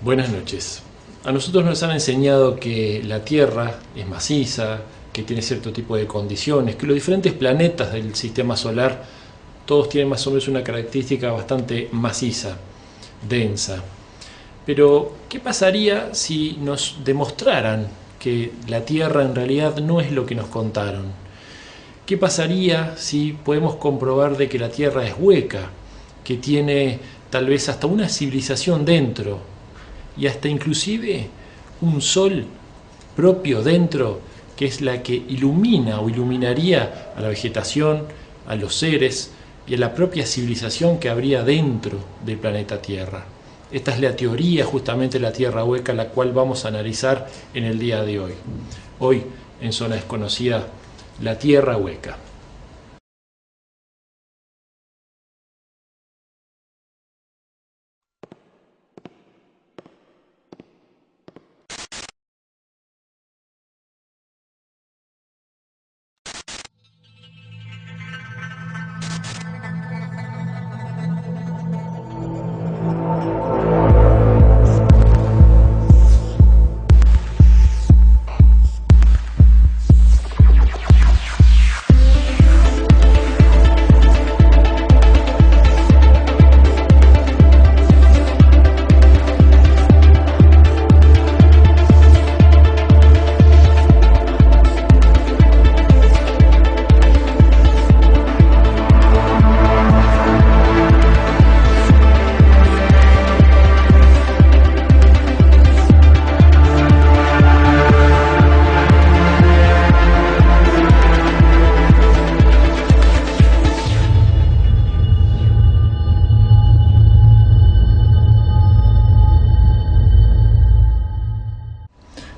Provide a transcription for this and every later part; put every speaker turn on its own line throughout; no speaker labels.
Buenas noches. A nosotros nos han enseñado que la Tierra es maciza, que tiene cierto tipo de condiciones, que los diferentes planetas del sistema solar todos tienen más o menos una característica bastante maciza, densa. Pero, ¿qué pasaría si nos demostraran que la Tierra en realidad no es lo que nos contaron? ¿Qué pasaría si podemos comprobar de que la Tierra es hueca, que tiene tal vez hasta una civilización dentro? Y hasta inclusive un sol propio dentro, que es la que ilumina o iluminaría a la vegetación, a los seres y a la propia civilización que habría dentro del planeta Tierra. Esta es la teoría justamente de la Tierra hueca, la cual vamos a analizar en el día de hoy. Hoy, en Zona Desconocida, la Tierra hueca.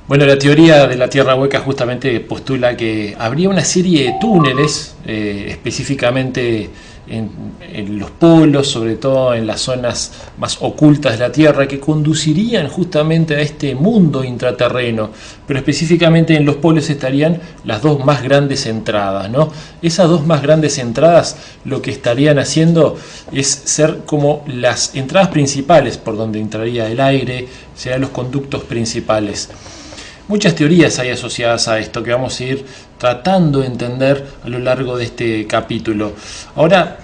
Bueno, la teoría de la Tierra hueca justamente postula que habría una serie de túneles, específicamente en los polos, sobre todo en las zonas más ocultas de la Tierra, que conducirían justamente a este mundo intraterreno, pero específicamente en los polos estarían las dos más grandes entradas, ¿no? Esas dos más grandes entradas lo que estarían haciendo es ser como las entradas principales por donde entraría el aire, serían los conductos principales. Muchas teorías hay asociadas a esto que vamos a ir tratando de entender a lo largo de este capítulo. Ahora,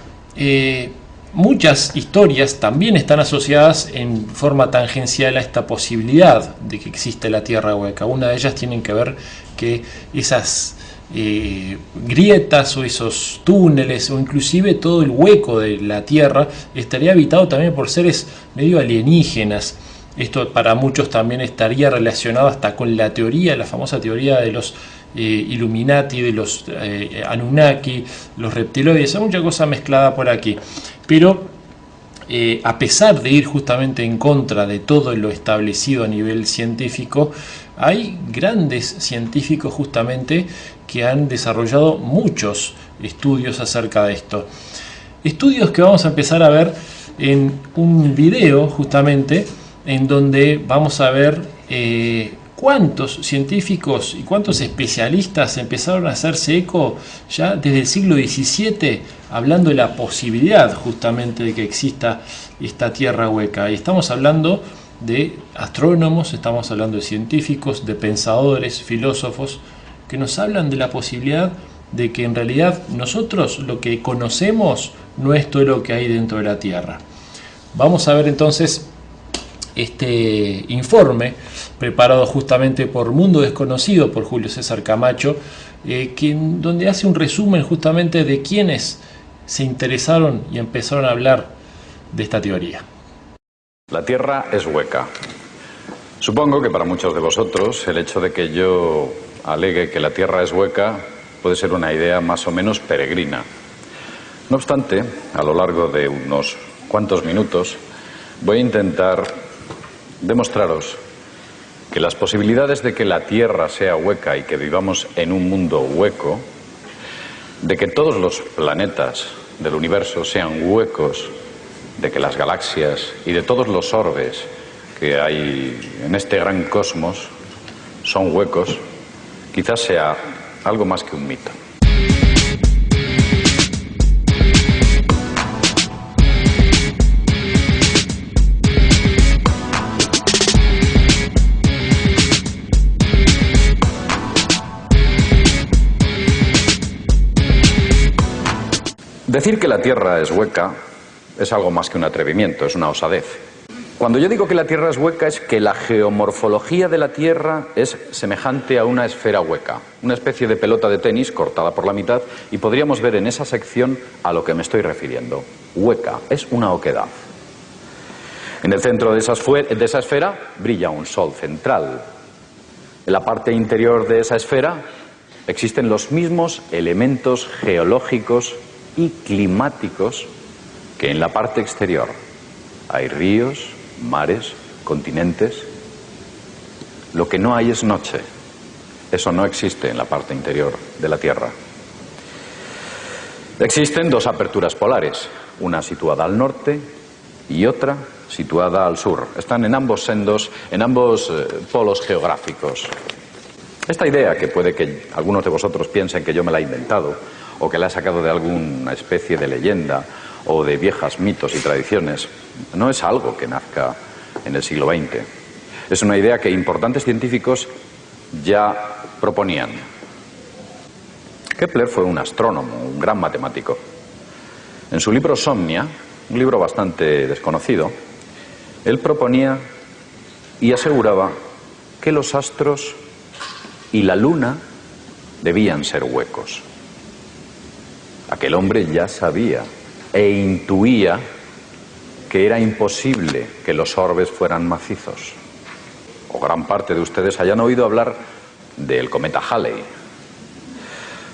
muchas historias también están asociadas en forma tangencial a esta posibilidad de que existe la Tierra hueca. Una de ellas tiene que ver que esas grietas o esos túneles o inclusive todo el hueco de la Tierra estaría habitado también por seres medio alienígenas. Esto para muchos también estaría relacionado hasta con la teoría, la famosa teoría de los Illuminati, de los Anunnaki, los reptiloides, hay mucha cosa mezclada por aquí. Pero a pesar de ir justamente en contra de todo lo establecido a nivel científico, hay grandes científicos justamente que han desarrollado muchos estudios acerca de esto. Estudios que vamos a empezar a ver en un video justamente, en donde vamos a ver cuántos científicos y cuántos especialistas empezaron a hacerse eco ya desde el siglo XVII, hablando de la posibilidad justamente de que exista esta Tierra hueca. Y estamos hablando de astrónomos, estamos hablando de científicos, de pensadores, filósofos, que nos hablan de la posibilidad de que en realidad nosotros lo que conocemos no es todo lo que hay dentro de la Tierra. Vamos a ver entonces este informe preparado justamente por Mundo Desconocido, por Julio César Camacho, donde hace un resumen justamente de quienes se interesaron y empezaron a hablar de esta teoría.
La Tierra es hueca. Supongo que para muchos de vosotros el hecho de que yo alegue que la Tierra es hueca puede ser una idea más o menos peregrina. No obstante, a lo largo de unos cuantos minutos voy a intentar demostraros que las posibilidades de que la Tierra sea hueca y que vivamos en un mundo hueco, de que todos los planetas del universo sean huecos, de que las galaxias y de todos los orbes que hay en este gran cosmos son huecos, quizás sea algo más que un mito. Decir que la Tierra es hueca es algo más que un atrevimiento, es una osadez. Cuando yo digo que la Tierra es hueca es que la geomorfología de la Tierra es semejante a una esfera hueca, una especie de pelota de tenis cortada por la mitad, y podríamos ver en esa sección a lo que me estoy refiriendo. Hueca, es una oquedad. En el centro de esa esfera brilla un sol central. En la parte interior de esa esfera existen los mismos elementos geológicos y climáticos que en la parte exterior. Hay ríos, mares, continentes. Lo que no hay es noche. Eso no existe en la parte interior de la Tierra. Existen dos aperturas polares, una situada al norte y otra situada al sur. Están en ambos polos geográficos. Esta idea, que puede que algunos de vosotros piensen que yo me la he inventado o que la he sacado de alguna especie de leyenda o de viejas mitos y tradiciones, no es algo que nazca en el siglo XX. Es una idea que importantes científicos ya proponían. Kepler fue un astrónomo, un gran matemático. En su libro Somnia, un libro bastante desconocido, él proponía y aseguraba que los astros y la luna debían ser huecos. Aquel hombre ya sabía e intuía que era imposible que los orbes fueran macizos. O gran parte de ustedes hayan oído hablar del cometa Halley.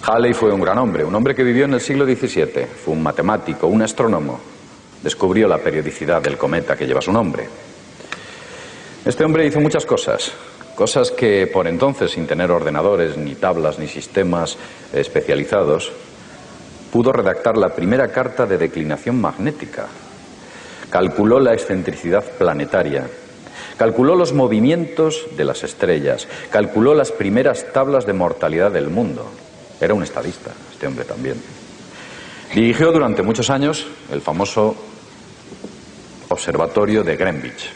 Halley fue un gran hombre, un hombre que vivió en el siglo XVII. Fue un matemático, un astrónomo. Descubrió la periodicidad del cometa que lleva su nombre. Este hombre hizo muchas cosas que por entonces, sin tener ordenadores, ni tablas, ni sistemas especializados, pudo redactar la primera carta de declinación magnética. Calculó la excentricidad planetaria, calculó los movimientos de las estrellas, calculó las primeras tablas de mortalidad del mundo. Era un estadista, este hombre también. Dirigió durante muchos años el famoso observatorio de Greenwich.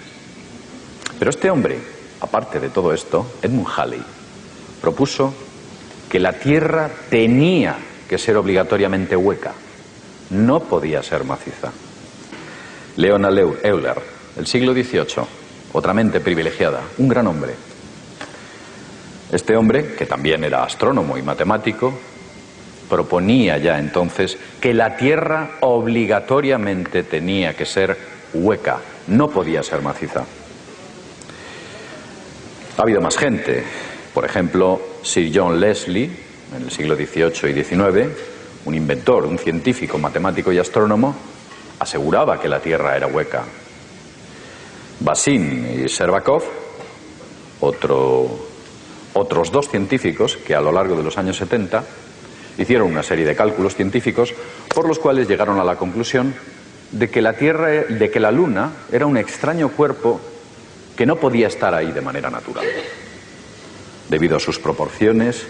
Pero este hombre, aparte de todo esto, Edmund Halley, propuso que la Tierra tenía que ser obligatoriamente hueca, no podía ser maciza. Leonhard Euler, del siglo XVIII, otra mente privilegiada, un gran hombre. Este hombre, que también era astrónomo y matemático, proponía ya entonces que la Tierra obligatoriamente tenía que ser hueca, no podía ser maciza. Ha habido más gente, por ejemplo, Sir John Leslie, en el siglo XVIII y XIX, un inventor, un científico, matemático y astrónomo, aseguraba que la Tierra era hueca. Bazin y Shcherbakov, otros dos científicos que a lo largo de los años 70 hicieron una serie de cálculos científicos por los cuales llegaron a la conclusión de que la Luna era un extraño cuerpo que no podía estar ahí de manera natural. Debido a sus proporciones,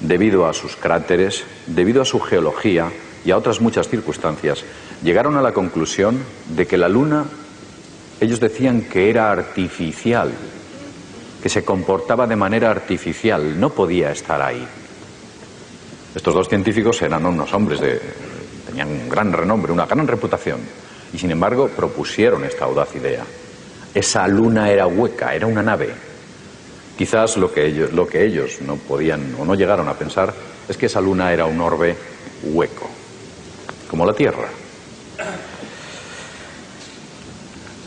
debido a sus cráteres, debido a su geología y a otras muchas circunstancias, llegaron a la conclusión de que la Luna, ellos decían que era artificial, que se comportaba de manera artificial, no podía estar ahí. Estos dos científicos eran unos hombres tenían un gran renombre, una gran reputación, y sin embargo propusieron esta audaz idea. Esa luna era hueca, era una nave. Quizás lo que ellos no podían o no llegaron a pensar es que esa luna era un orbe hueco, como la Tierra.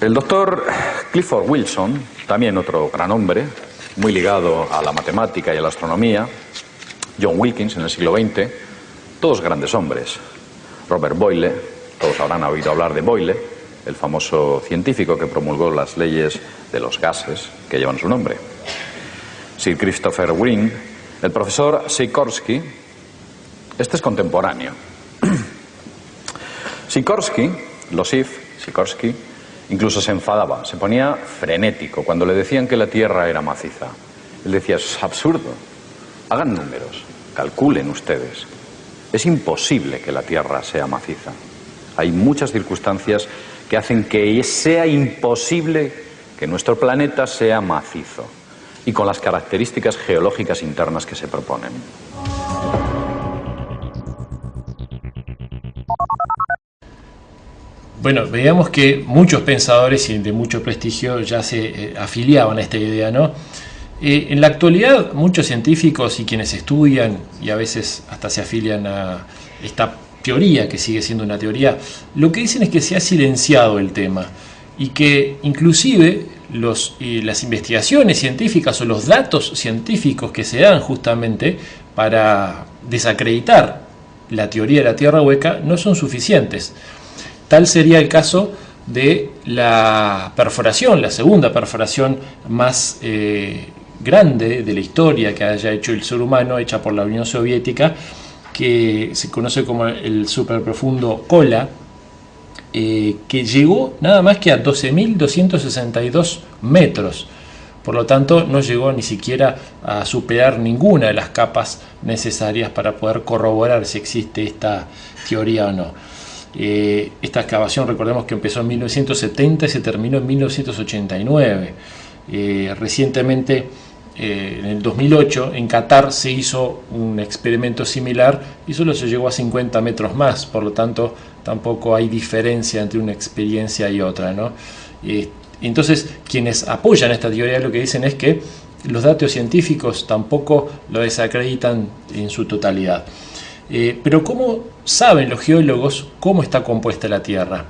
El doctor Clifford Wilson, también otro gran hombre, muy ligado a la matemática y a la astronomía, John Wilkins en el siglo XX, todos grandes hombres. Robert Boyle, todos habrán oído hablar de Boyle, el famoso científico que promulgó las leyes de los gases que llevan su nombre. Sir Christopher Wren, el profesor Sikorsky, este es contemporáneo. Sikorsky, Sikorsky, incluso se enfadaba, se ponía frenético cuando le decían que la Tierra era maciza. Él decía, es absurdo, hagan números, calculen ustedes. Es imposible que la Tierra sea maciza. Hay muchas circunstancias que hacen que sea imposible que nuestro planeta sea macizo y con las características geológicas internas que se proponen.
Bueno, veíamos que muchos pensadores y de mucho prestigio ya se afiliaban a esta idea, ¿no? En la actualidad, muchos científicos y quienes estudian y a veces hasta se afilian a esta teoría, que sigue siendo una teoría, lo que dicen es que se ha silenciado el tema y que inclusive las investigaciones científicas o los datos científicos que se dan justamente para desacreditar la teoría de la Tierra hueca no son suficientes. Tal sería el caso de la perforación, la segunda perforación más grande de la historia que haya hecho el ser humano, hecha por la Unión Soviética, que se conoce como el superprofundo Kola, que llegó nada más que a 12.262 metros. Por lo tanto, no llegó ni siquiera a superar ninguna de las capas necesarias para poder corroborar si existe esta teoría o no. Esta excavación, recordemos que empezó en 1970 y se terminó en 1989. Recientemente, en el 2008, en Qatar se hizo un experimento similar y solo se llegó a 50 metros más. Por lo tanto, tampoco hay diferencia entre una experiencia y otra, ¿no? Entonces, quienes apoyan esta teoría lo que dicen es que los datos científicos tampoco lo desacreditan en su totalidad. Pero ¿cómo saben los geólogos cómo está compuesta la Tierra?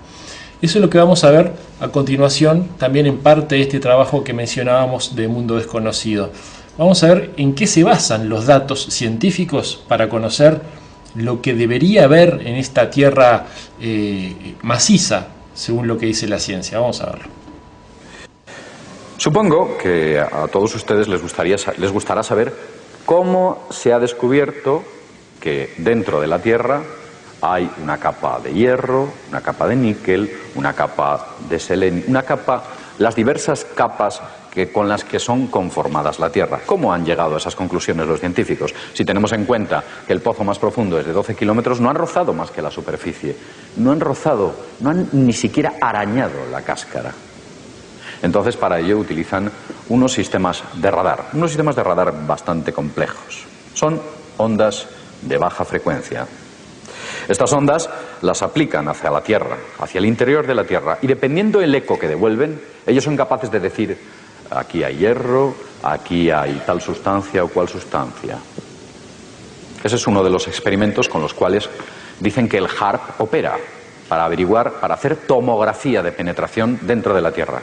Eso es lo que vamos a ver a continuación, también en parte de este trabajo que mencionábamos de Mundo Desconocido. Vamos a ver en qué se basan los datos científicos para conocer lo que debería haber en esta Tierra maciza, según lo que dice la ciencia. Vamos a verlo.
Supongo que a todos ustedes les gustará saber cómo se ha descubierto que dentro de la Tierra hay una capa de hierro, una capa de níquel, una capa de selenio, las diversas capas con las que son conformadas la Tierra. ¿Cómo han llegado a esas conclusiones los científicos? Si tenemos en cuenta que el pozo más profundo es de 12 kilómetros, no han rozado más que la superficie, no han ni siquiera arañado la cáscara. Entonces, para ello utilizan unos sistemas de radar bastante complejos. Son ondas de baja frecuencia. Estas ondas las aplican hacia la Tierra, hacia el interior de la Tierra, y dependiendo del eco que devuelven, ellos son capaces de decir: aquí hay hierro, aquí hay tal sustancia o cual sustancia. Ese es uno de los experimentos con los cuales dicen que el HARP opera, para averiguar, para hacer tomografía de penetración dentro de la Tierra.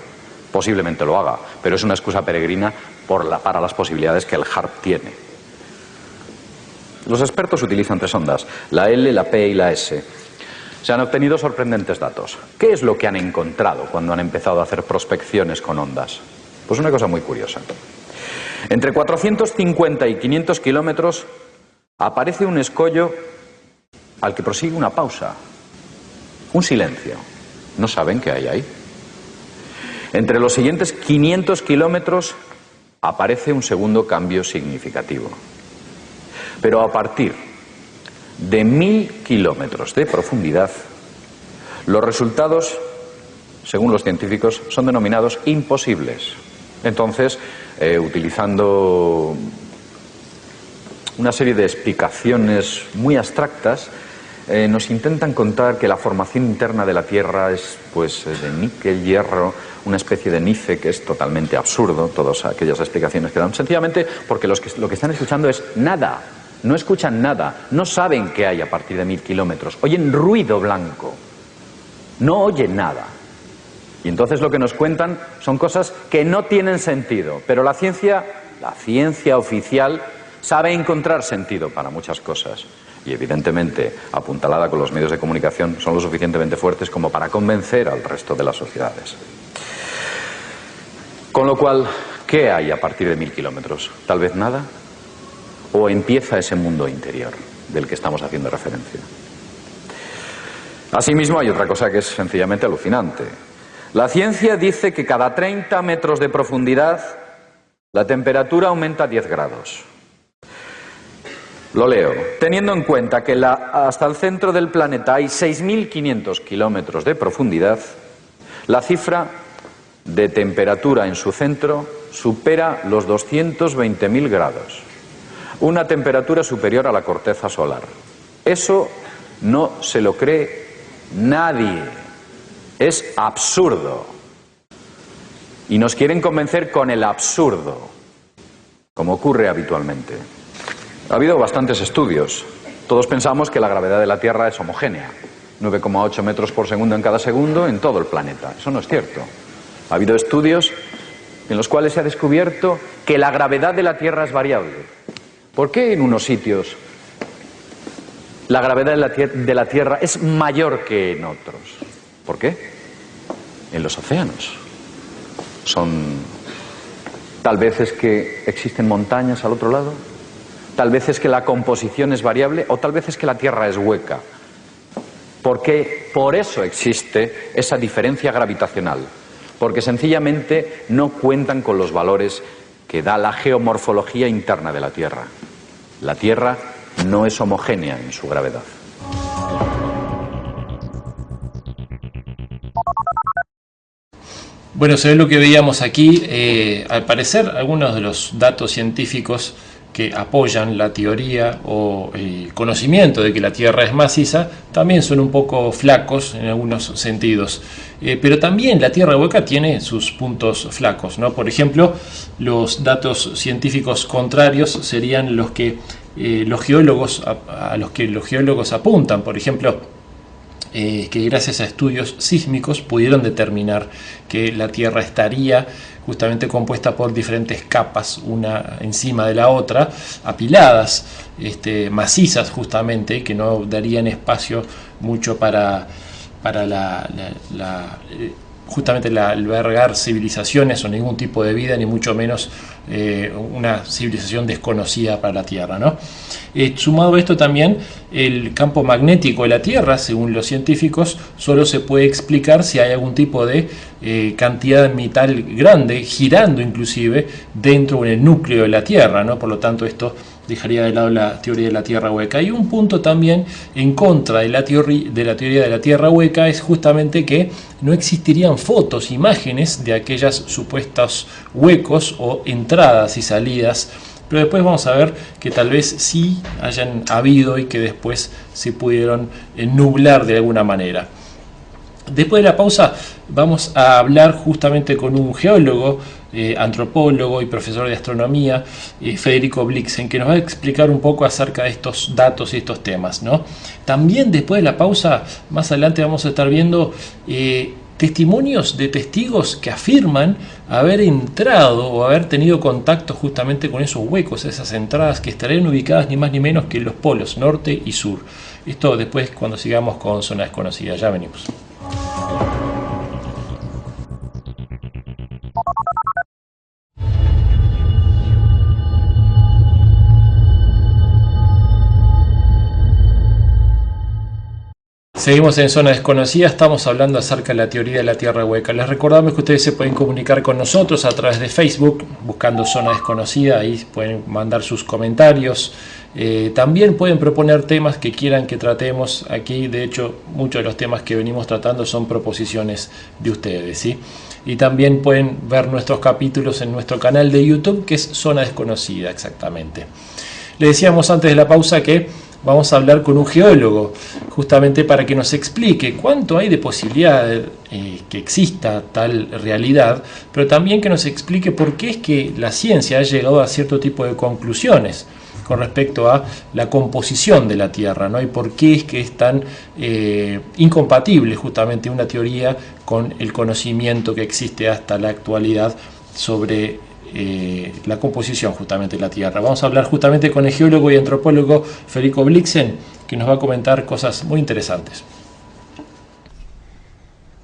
Posiblemente lo haga, pero es una excusa peregrina para las posibilidades que el HARP tiene. Los expertos utilizan tres ondas, la L, la P y la S. Se han obtenido sorprendentes datos. ¿Qué es lo que han encontrado cuando han empezado a hacer prospecciones con ondas? Pues una cosa muy curiosa. Entre 450 y 500 kilómetros aparece un escollo al que prosigue una pausa, un silencio. No saben qué hay ahí. Entre los siguientes 500 kilómetros aparece un segundo cambio significativo. Pero a partir de 1000 kilómetros de profundidad, los resultados, según los científicos, son denominados imposibles. Entonces, utilizando una serie de explicaciones muy abstractas, nos intentan contar que la formación interna de la Tierra es pues de níquel, hierro, una especie de nice, que es totalmente absurdo, todas aquellas explicaciones que dan, sencillamente porque lo que están escuchando es nada. No escuchan nada, no saben qué hay a partir de 1000 kilómetros, oyen ruido blanco, no oyen nada. Y entonces lo que nos cuentan son cosas que no tienen sentido, pero la ciencia oficial sabe encontrar sentido para muchas cosas. Y evidentemente, apuntalada con los medios de comunicación, son lo suficientemente fuertes como para convencer al resto de las sociedades. Con lo cual, ¿qué hay a partir de 1000 kilómetros? ¿Tal vez nada? ¿O empieza ese mundo interior del que estamos haciendo referencia? Asimismo, hay otra cosa que es sencillamente alucinante. La ciencia dice que cada 30 metros de profundidad la temperatura aumenta 10 grados. Lo leo. Teniendo en cuenta que hasta el centro del planeta hay 6.500 kilómetros de profundidad, la cifra de temperatura en su centro supera los 220.000 grados. Una temperatura superior a la corteza solar. Eso no se lo cree nadie. Es absurdo. Y nos quieren convencer con el absurdo, como ocurre habitualmente. Ha habido bastantes estudios. Todos pensamos que la gravedad de la Tierra es homogénea. 9,8 metros por segundo en cada segundo en todo el planeta. Eso no es cierto. Ha habido estudios en los cuales se ha descubierto que la gravedad de la Tierra es variable. ¿Por qué en unos sitios la gravedad de la Tierra es mayor que en otros? ¿Por qué? En los océanos. Tal vez es que existen montañas al otro lado, tal vez es que la composición es variable o tal vez es que la Tierra es hueca. Porque por eso existe esa diferencia gravitacional. Porque sencillamente no cuentan con los valores que da la geomorfología interna de la Tierra. La Tierra no es homogénea en su gravedad.
Bueno, se ve lo que veíamos aquí. Al parecer, algunos de los datos científicos que apoyan la teoría o el conocimiento de que la Tierra es maciza también son un poco flacos en algunos sentidos. Pero también la Tierra hueca tiene sus puntos flacos, ¿no? Por ejemplo, los datos científicos contrarios serían los que a los que los geólogos apuntan. Por ejemplo, que gracias a estudios sísmicos pudieron determinar que la Tierra estaría justamente compuesta por diferentes capas, una encima de la otra, apiladas, macizas justamente, que no darían espacio mucho para justamente albergar civilizaciones o ningún tipo de vida, ni mucho menos una civilización desconocida para la Tierra, ¿no? Sumado a esto también, el campo magnético de la Tierra, según los científicos, solo se puede explicar si hay algún tipo de cantidad de metal grande, girando inclusive, dentro o en el núcleo de la Tierra, ¿no? Por lo tanto, esto dejaría de lado la teoría de la Tierra hueca. Y un punto también en contra de la teoría de la Tierra hueca es justamente que no existirían fotos, imágenes de aquellos supuestos huecos o entradas y salidas, pero después vamos a ver que tal vez sí hayan habido y que después se pudieron nublar de alguna manera. Después de la pausa vamos a hablar justamente con un geólogo, antropólogo y profesor de astronomía, Federico Blixen, que nos va a explicar un poco acerca de estos datos y estos temas, ¿no? También después de la pausa, más adelante vamos a estar viendo testimonios de testigos que afirman haber entrado o haber tenido contacto justamente con esos huecos, esas entradas que estarían ubicadas ni más ni menos que en los polos norte y sur. Esto después cuando sigamos con Zona Desconocida. Ya venimos. Seguimos en Zona Desconocida, estamos hablando acerca de la teoría de la Tierra hueca. Les recordamos que ustedes se pueden comunicar con nosotros a través de Facebook, buscando Zona Desconocida, ahí pueden mandar sus comentarios. También pueden proponer temas que quieran que tratemos aquí. De hecho, muchos de los temas que venimos tratando son proposiciones de ustedes, ¿sí? Y también pueden ver nuestros capítulos en nuestro canal de YouTube, que es Zona Desconocida, exactamente. Les decíamos antes de la pausa que vamos a hablar con un geólogo, justamente para que nos explique cuánto hay de posibilidad que exista tal realidad, pero también que nos explique por qué es que la ciencia ha llegado a cierto tipo de conclusiones con respecto a la composición de la Tierra, ¿no? Y por qué es que es tan incompatible justamente una teoría con el conocimiento que existe hasta la actualidad sobre la composición justamente de la Tierra. Vamos a hablar justamente con el geólogo y antropólogo Federico Blixen, que nos va a comentar cosas muy interesantes.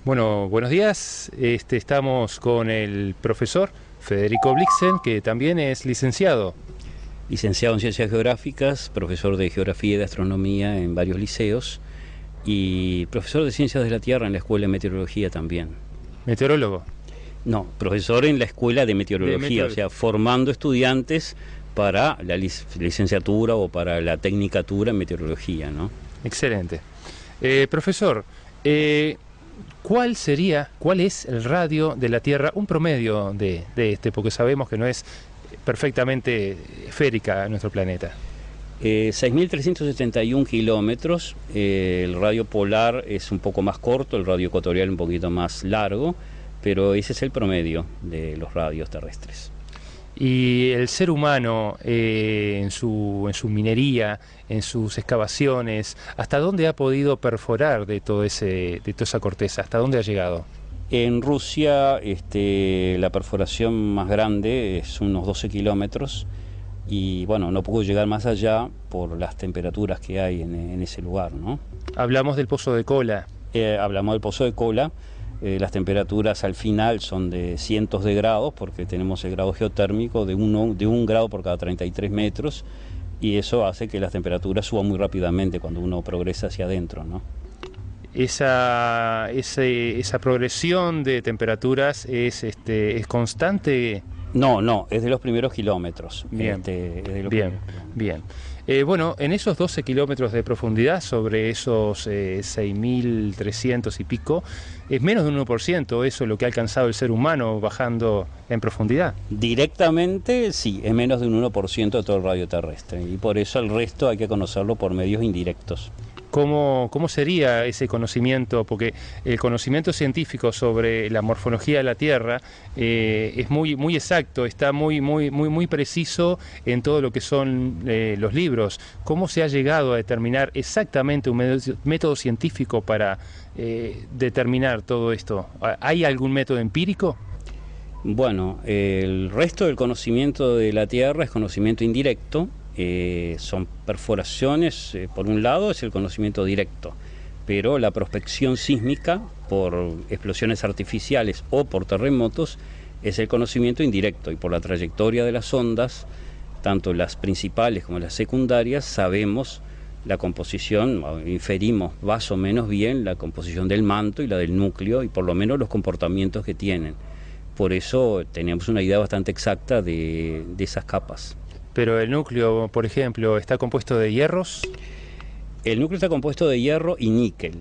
Bueno, buenos días. Estamos con el profesor Federico Blixen, que también es licenciado.
Licenciado en Ciencias Geográficas, profesor de Geografía y de Astronomía en varios liceos y profesor de Ciencias de la Tierra en la Escuela de Meteorología también.
¿Meteorólogo?
No, profesor en la Escuela de Meteorología, o sea, formando estudiantes para la licenciatura o para la tecnicatura en Meteorología, ¿no?
Excelente. Profesor, ¿cuál es el radio de la Tierra, un promedio de porque sabemos que no es perfectamente esférica nuestro planeta?
6.371 kilómetros, el radio polar es un poco más corto, el radio ecuatorial un poquito más largo, pero ese es el promedio de los radios terrestres.
Y el ser humano en su minería, en sus excavaciones, ¿hasta dónde ha podido perforar de toda esa corteza? ¿Hasta dónde ha llegado?
En Rusia la perforación más grande es unos 12 kilómetros y bueno, no pudo llegar más allá por las temperaturas que hay en ese lugar, ¿no?
Hablamos del Pozo de Kola.
Hablamos del Pozo de Kola. Las temperaturas al final son de cientos de grados porque tenemos el grado geotérmico de 1 grado por cada 33 metros y eso hace que las temperaturas suban muy rápidamente cuando uno progresa hacia adentro, ¿no?
Esa progresión de temperaturas es constante.
No, es de los primeros kilómetros.
Bien, bien. Bueno, en esos 12 kilómetros de profundidad, sobre esos 6.300 y pico, es menos de un 1% eso lo que ha alcanzado el ser humano bajando en profundidad.
Directamente sí, es menos de un 1% de todo el radio terrestre y por eso el resto hay que conocerlo por medios indirectos.
¿Cómo sería ese conocimiento? Porque el conocimiento científico sobre la morfología de la Tierra es muy exacto, está muy preciso en todo lo que son los libros. ¿Cómo se ha llegado a determinar exactamente un método científico para determinar todo esto? ¿Hay algún método empírico?
Bueno, el resto del conocimiento de la Tierra es conocimiento indirecto. Son perforaciones, por un lado es el conocimiento directo, pero la prospección sísmica por explosiones artificiales o por terremotos es el conocimiento indirecto y por la trayectoria de las ondas, tanto las principales como las secundarias, sabemos la composición, inferimos más o menos bien la composición del manto y la del núcleo y por lo menos los comportamientos que tienen. Por eso teníamos una idea bastante exacta de esas capas.
Pero el núcleo, por ejemplo, ¿está compuesto de hierros?
El núcleo está compuesto de hierro y níquel.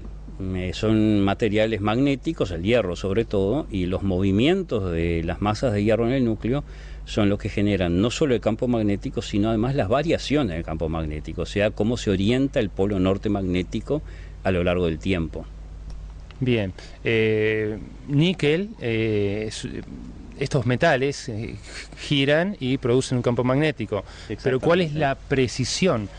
Son materiales magnéticos, el hierro sobre todo, y los movimientos de las masas de hierro en el núcleo son los que generan no solo el campo magnético, sino además las variaciones del campo magnético, o sea, cómo se orienta el polo norte magnético a lo largo del tiempo.
Bien, níquel, estos metales giran y producen un campo magnético, pero ¿cuál es la precisión?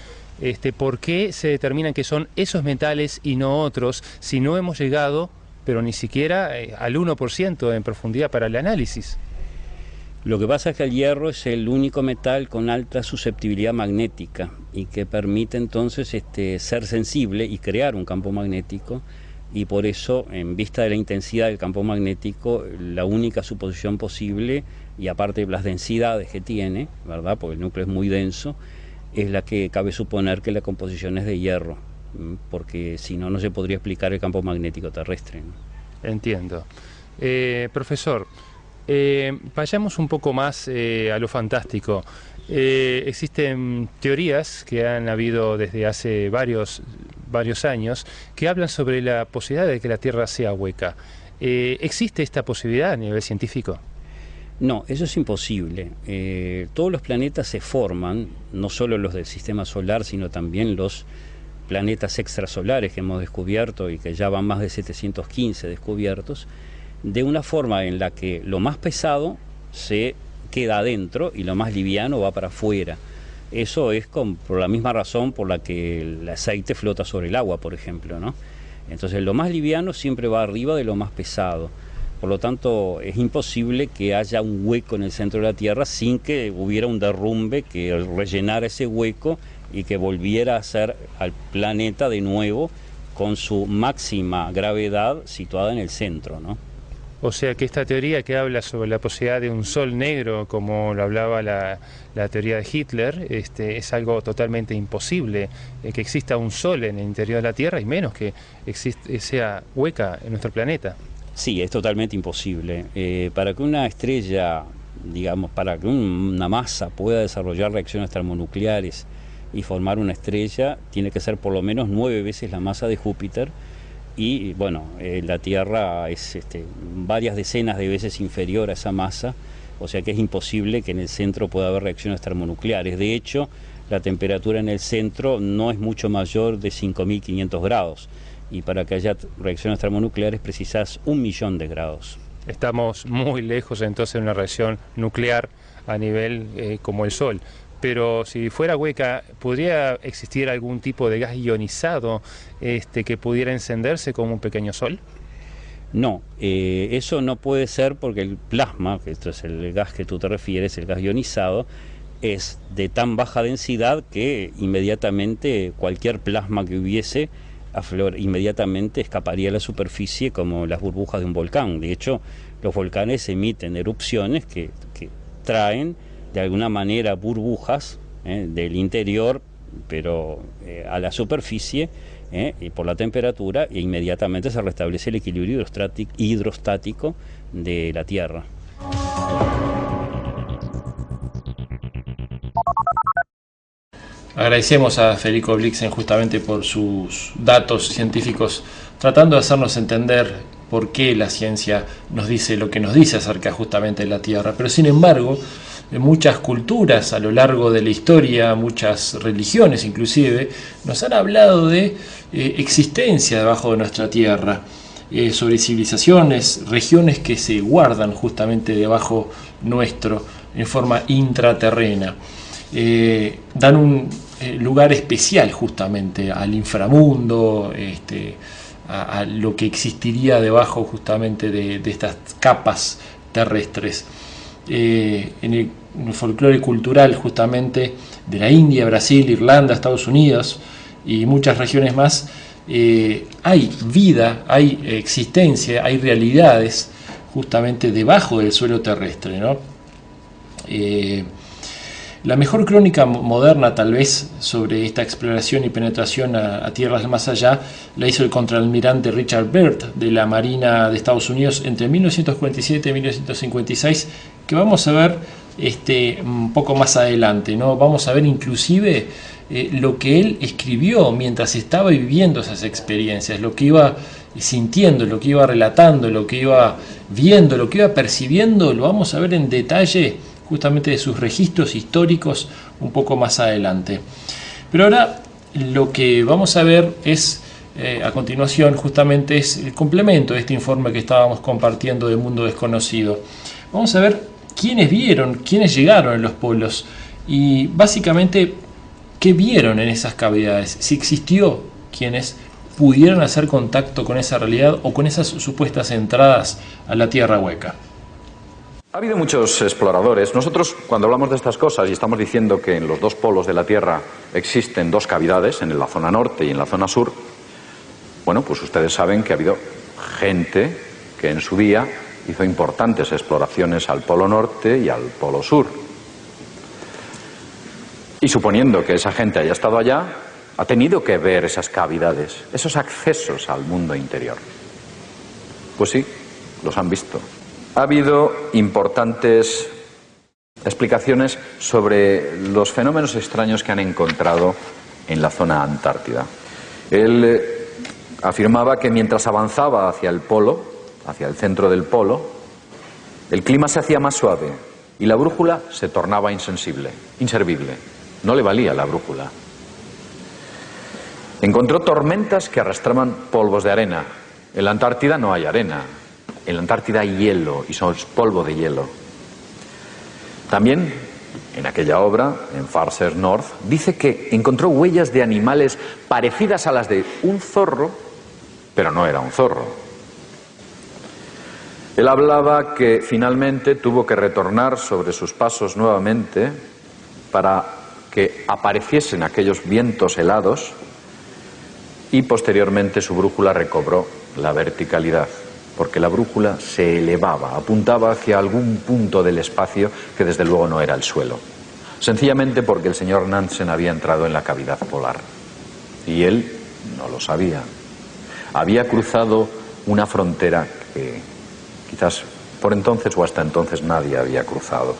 ¿Por qué se determinan que son esos metales y no otros si no hemos llegado, pero ni siquiera al 1% en profundidad para el análisis?
Lo que pasa es que el hierro es el único metal con alta susceptibilidad magnética y que permite entonces ser sensible y crear un campo magnético. Y por eso, en vista de la intensidad del campo magnético, la única suposición posible, y aparte de las densidades que tiene, ¿verdad?, porque el núcleo es muy denso, es la que cabe suponer que la composición es de hierro, porque si no, no se podría explicar el campo magnético terrestre, ¿no?
Entiendo. Profesor, vayamos un poco más a lo fantástico. Existen teorías que han habido desde hace varios años que hablan sobre la posibilidad de que la Tierra sea hueca. ¿Existe esta posibilidad a nivel científico?
No, eso es imposible. Todos los planetas se forman, no solo los del sistema solar, sino también los planetas extrasolares que hemos descubierto y que ya van más de 715 descubiertos, de una forma en la que lo más pesado se queda adentro y lo más liviano va para afuera. Eso es por la misma razón por la que el aceite flota sobre el agua, por ejemplo, ¿no? Entonces lo más liviano siempre va arriba de lo más pesado. Por lo tanto, es imposible que haya un hueco en el centro de la Tierra sin que hubiera un derrumbe que rellenara ese hueco y que volviera a ser al planeta de nuevo con su máxima gravedad situada en el centro, ¿no?
O sea que esta teoría que habla sobre la posibilidad de un sol negro, como lo hablaba la teoría de Hitler, es algo totalmente imposible, que exista un sol en el interior de la Tierra y menos que sea hueca en nuestro planeta.
Sí, es totalmente imposible. Para que una estrella, digamos, para que una masa pueda desarrollar reacciones termonucleares y formar una estrella, tiene que ser por lo menos 9 veces la masa de Júpiter. Y bueno, la Tierra es varias decenas de veces inferior a esa masa, o sea que es imposible que en el centro pueda haber reacciones termonucleares. De hecho, la temperatura en el centro no es mucho mayor de 5.500 grados. Y para que haya reacciones termonucleares precisás 1.000.000 de grados.
Estamos muy lejos entonces de una reacción nuclear a nivel como el Sol. Pero si fuera hueca, ¿podría existir algún tipo de gas ionizado que pudiera encenderse como un pequeño sol?
No, eso no puede ser porque el plasma, que esto es el gas que tú te refieres, el gas ionizado, es de tan baja densidad que inmediatamente cualquier plasma que hubiese inmediatamente escaparía a la superficie como las burbujas de un volcán. De hecho, los volcanes emiten erupciones que traen de alguna manera burbujas del interior, pero a la superficie, y por la temperatura, e inmediatamente se restablece el equilibrio hidrostático de la Tierra.
Agradecemos a Federico Blixen justamente por sus datos científicos, tratando de hacernos entender por qué la ciencia nos dice lo que nos dice acerca justamente de la Tierra. Pero sin embargo, muchas culturas a lo largo de la historia, muchas religiones inclusive, nos han hablado de existencia debajo de nuestra Tierra, sobre civilizaciones, regiones que se guardan justamente debajo nuestro en forma intraterrena. Dan un lugar especial justamente al inframundo, a lo que existiría debajo justamente de estas capas terrestres. En el folclore cultural justamente de la India, Brasil, Irlanda, Estados Unidos y muchas regiones más, hay vida, hay existencia, hay realidades justamente debajo del suelo terrestre, ¿no? La mejor crónica moderna tal vez sobre esta exploración y penetración a tierras más allá la hizo el contraalmirante Richard Byrd de la Marina de Estados Unidos entre 1947 y 1956, que vamos a ver un poco más adelante, ¿no? Vamos a ver inclusive lo que él escribió mientras estaba viviendo esas experiencias, lo que iba sintiendo, lo que iba relatando, lo que iba viendo, lo que iba percibiendo, lo vamos a ver en detalle justamente de sus registros históricos un poco más adelante. Pero ahora lo que vamos a ver es, a continuación, justamente es el complemento de este informe que estábamos compartiendo de Mundo Desconocido. Vamos a ver quiénes vieron, quiénes llegaron en los polos y básicamente qué vieron en esas cavidades, si existió quienes pudieran hacer contacto con esa realidad o con esas supuestas entradas a la Tierra hueca.
Ha habido muchos exploradores. Nosotros, cuando hablamos de estas cosas y estamos diciendo que en los dos polos de la Tierra existen dos cavidades, en la zona norte y en la zona sur, bueno, pues ustedes saben que ha habido gente que en su día hizo importantes exploraciones al polo norte y al polo sur. Y suponiendo que esa gente haya estado allá, ha tenido que ver esas cavidades, esos accesos al mundo interior. Pues sí, los han visto. Ha habido importantes explicaciones sobre los fenómenos extraños que han encontrado en la zona antártida. Él afirmaba que mientras avanzaba hacia el polo, hacia el centro del polo, el clima se hacía más suave y la brújula se tornaba inservible. No le valía la brújula. Encontró tormentas que arrastraban polvos de arena. En la Antártida no hay arena. En la Antártida hay hielo y son polvo de hielo. También, en aquella obra, en Farther North, dice que encontró huellas de animales parecidas a las de un zorro, pero no era un zorro. Él hablaba que finalmente tuvo que retornar sobre sus pasos nuevamente para que apareciesen aquellos vientos helados y posteriormente su brújula recobró la verticalidad, porque la brújula se elevaba, apuntaba hacia algún punto del espacio que desde luego no era el suelo. Sencillamente porque el señor Nansen había entrado en la cavidad polar. Y él no lo sabía. Había cruzado una frontera que quizás por entonces o hasta entonces nadie había cruzado.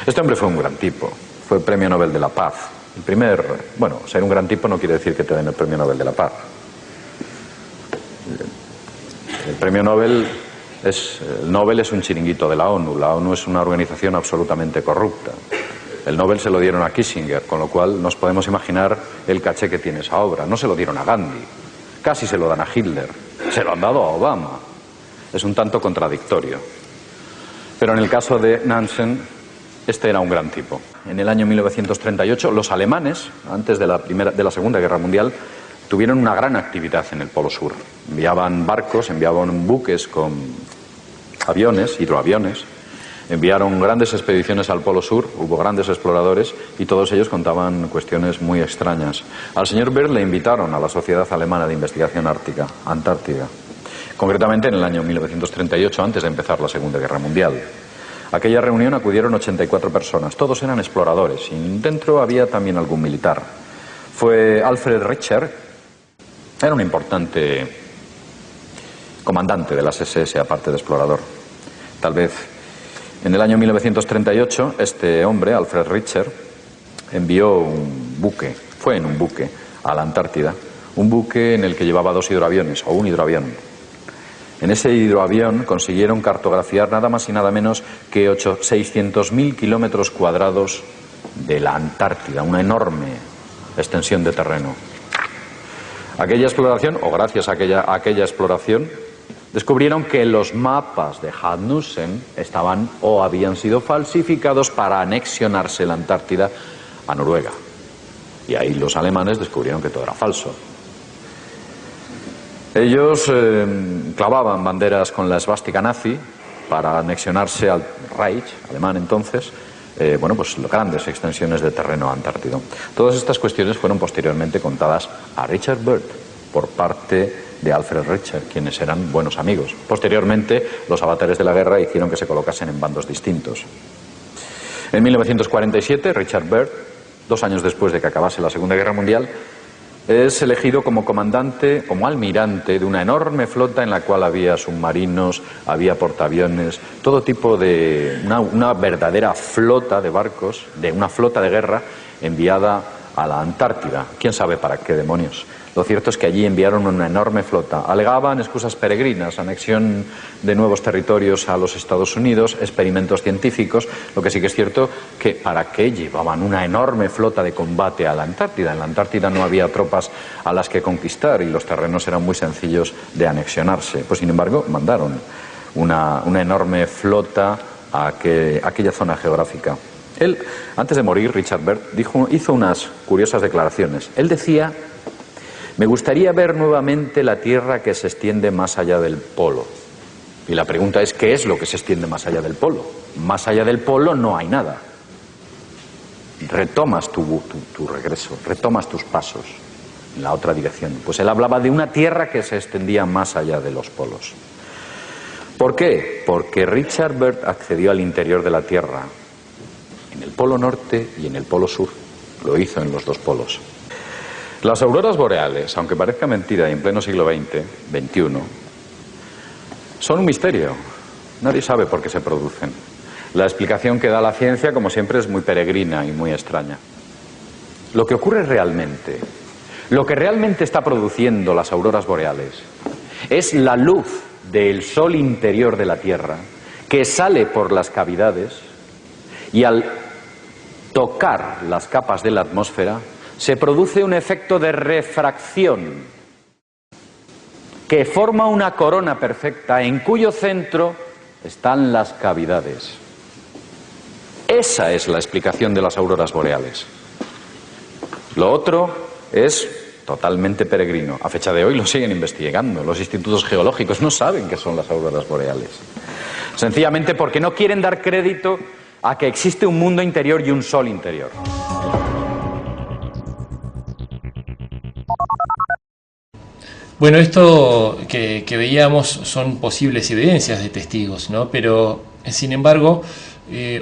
Este hombre fue un gran tipo, fue Premio Nobel de la Paz. Ser un gran tipo no quiere decir que te den el Premio Nobel de la Paz. El Premio Nobel es un chiringuito de la ONU. La ONU es una organización absolutamente corrupta. el Nobel se lo dieron a Kissinger, con lo cual nos podemos imaginar el caché que tiene esa obra. No se lo dieron a Gandhi, casi se lo dan a Hitler, se lo han dado a Obama. Es un tanto contradictorio. Pero en el caso de Nansen, este era un gran tipo. En el año 1938, los alemanes, antes de la Segunda Guerra Mundial, tuvieron una gran actividad en el Polo Sur. Enviaban barcos, enviaban buques con aviones, hidroaviones, enviaron grandes expediciones al Polo Sur, hubo grandes exploradores y todos ellos contaban cuestiones muy extrañas. Al señor Byrd le invitaron a la Sociedad Alemana de Investigación Ártica, Antártida, concretamente en el año 1938, antes de empezar la Segunda Guerra Mundial. A aquella reunión acudieron 84 personas, todos eran exploradores y dentro había también algún militar. Fue Alfred Richter, era un importante comandante de las SS, aparte de explorador. Tal vez en el año 1938 este hombre, Alfred Richter, envió un buque, fue en un buque a la Antártida, un buque en el que llevaba 2 hidroaviones, o un hidroavión. En ese hidroavión consiguieron cartografiar nada más y nada menos que 600.000 kilómetros cuadrados de la Antártida, una enorme extensión de terreno. Aquella exploración, o gracias a aquella exploración, descubrieron que los mapas de Rasmussen estaban o habían sido falsificados para anexionarse la Antártida a Noruega. Y ahí los alemanes descubrieron que todo era falso. Ellos clavaban banderas con la esvástica nazi para anexionarse al Reich alemán entonces, pues grandes extensiones de terreno antártido. Todas estas cuestiones fueron posteriormente contadas a Richard Byrd por parte de Alfred Richter, quienes eran buenos amigos. Posteriormente, los avatares de la guerra hicieron que se colocasen en bandos distintos. En 1947, Richard Byrd, 2 años después de que acabase la Segunda Guerra Mundial, es elegido como comandante, como almirante de una enorme flota en la cual había submarinos, había portaaviones, todo tipo de una verdadera flota de barcos, de una flota de guerra enviada a la Antártida. ¿Quién sabe para qué demonios? Lo cierto es que allí enviaron una enorme flota. Alegaban excusas peregrinas, anexión de nuevos territorios a los Estados Unidos, experimentos científicos. Lo que sí que es cierto que ¿para qué llevaban una enorme flota de combate a la Antártida? En la Antártida no había tropas a las que conquistar y los terrenos eran muy sencillos de anexionarse. Pues sin embargo, mandaron una enorme flota a aquella zona geográfica. Él, antes de morir, Richard Byrd, hizo unas curiosas declaraciones. Él decía: me gustaría ver nuevamente la Tierra que se extiende más allá del polo. Y la pregunta es, ¿qué es lo que se extiende más allá del polo? Más allá del polo no hay nada. Retomas tu regreso, retomas tus pasos en la otra dirección. Pues él hablaba de una Tierra que se extendía más allá de los polos. ¿Por qué? Porque Richard Byrd accedió al interior de la Tierra, en el polo norte y en el polo sur. Lo hizo en los 2 polos. Las auroras boreales, aunque parezca mentira y en pleno siglo XXI, son un misterio. Nadie sabe por qué se producen. La explicación que da la ciencia, como siempre, es muy peregrina y muy extraña. Lo que ocurre realmente, lo que realmente está produciendo las auroras boreales, es la luz del sol interior de la Tierra que sale por las cavidades y al tocar las capas de la atmósfera se produce un efecto de refracción que forma una corona perfecta en cuyo centro están las cavidades. Esa es la explicación de las auroras boreales. Lo otro es totalmente peregrino. A fecha de hoy lo siguen investigando. Los institutos geológicos no saben qué son las auroras boreales. Sencillamente porque no quieren dar crédito a que existe un mundo interior y un sol interior.
Bueno, esto que veíamos son posibles evidencias de testigos, ¿no? Pero, sin embargo,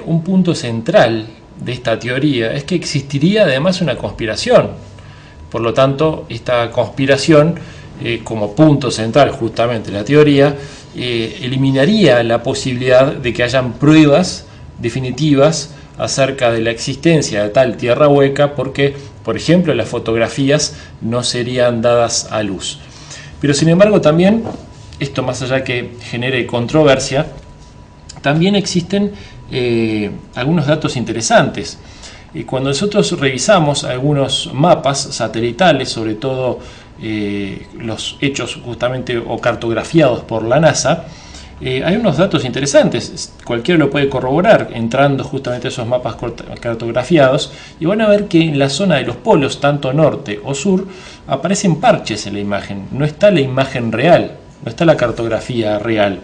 un punto central de esta teoría es que existiría además una conspiración. Por lo tanto, esta conspiración, como punto central justamente de la teoría, eliminaría la posibilidad de que hayan pruebas definitivas acerca de la existencia de tal tierra hueca, porque, por ejemplo, las fotografías no serían dadas a luz. Pero sin embargo también, esto más allá que genere controversia, también existen algunos datos interesantes. Y cuando nosotros revisamos algunos mapas satelitales, sobre todo los hechos justamente o cartografiados por la NASA, hay unos datos interesantes, cualquiera lo puede corroborar entrando justamente a esos mapas cartografiados, y van a ver que en la zona de los polos, tanto norte o sur, aparecen parches en la imagen, no está la imagen real, no está la cartografía real.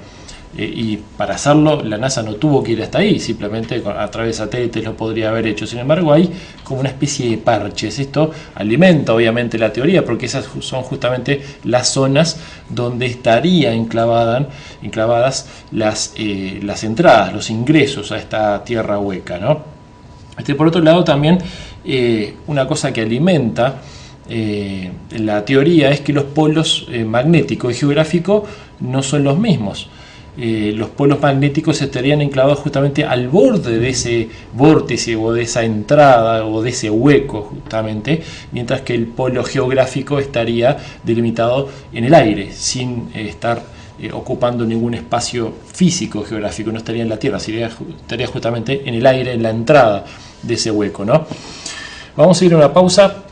Y para hacerlo la NASA no tuvo que ir hasta ahí, simplemente a través de satélites lo podría haber hecho. Sin embargo, hay como una especie de parches. Esto alimenta obviamente la teoría, porque esas son justamente las zonas donde estarían enclavadas las entradas, los ingresos a esta tierra hueca, ¿no? Por otro lado, también una cosa que alimenta la teoría es que los polos magnético y geográfico no son los mismos. Los polos magnéticos estarían enclavados justamente al borde de ese vórtice o de esa entrada o de ese hueco justamente, mientras que el polo geográfico estaría delimitado en el aire, sin estar ocupando ningún espacio físico geográfico, no estaría en la Tierra, estaría justamente en el aire, en la entrada de ese hueco, ¿no? Vamos a ir a una pausa.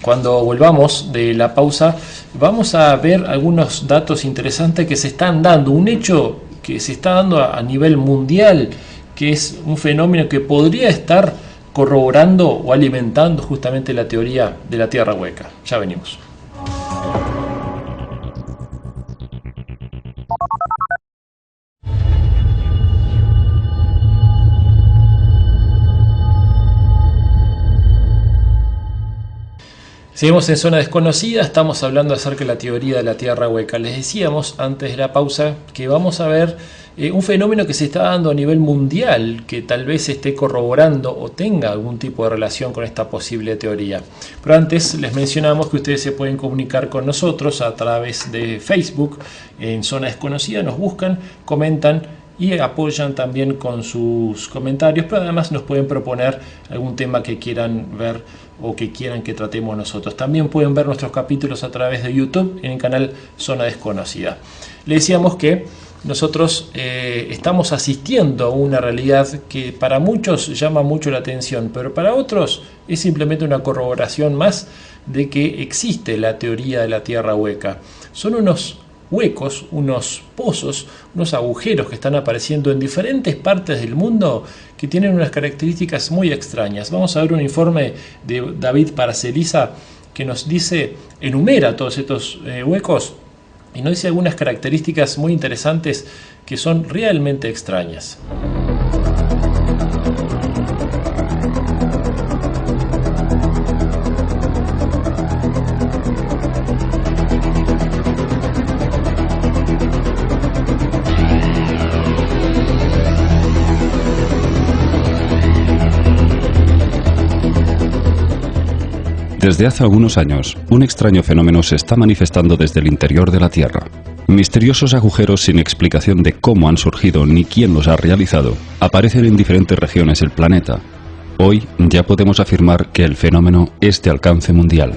Cuando volvamos de la pausa, vamos a ver algunos datos interesantes que se están dando. Un hecho que se está dando a nivel mundial, que es un fenómeno que podría estar corroborando o alimentando justamente la teoría de la Tierra hueca. Ya venimos. Seguimos en Zona Desconocida, estamos hablando acerca de la teoría de la Tierra hueca. Les decíamos antes de la pausa que vamos a ver un fenómeno que se está dando a nivel mundial, que tal vez esté corroborando o tenga algún tipo de relación con esta posible teoría. Pero antes les mencionamos que ustedes se pueden comunicar con nosotros a través de Facebook, en Zona Desconocida, nos buscan, comentan y apoyan también con sus comentarios, pero además nos pueden proponer algún tema que quieran ver o que quieran que tratemos nosotros. También pueden ver nuestros capítulos a través de YouTube en el canal Zona Desconocida. Le decíamos que nosotros estamos asistiendo a una realidad que para muchos llama mucho la atención, pero para otros es simplemente una corroboración más de que existe la teoría de la Tierra hueca. Son unos huecos, unos pozos, unos agujeros que están apareciendo en diferentes partes del mundo que tienen unas características muy extrañas. Vamos a ver un informe de David Parceliza que nos dice, enumera todos estos huecos y nos dice algunas características muy interesantes que son realmente extrañas.
Desde hace algunos años, un extraño fenómeno se está manifestando desde el interior de la Tierra. Misteriosos agujeros sin explicación de cómo han surgido ni quién los ha realizado aparecen en diferentes regiones del planeta. Hoy ya podemos afirmar que el fenómeno es de alcance mundial.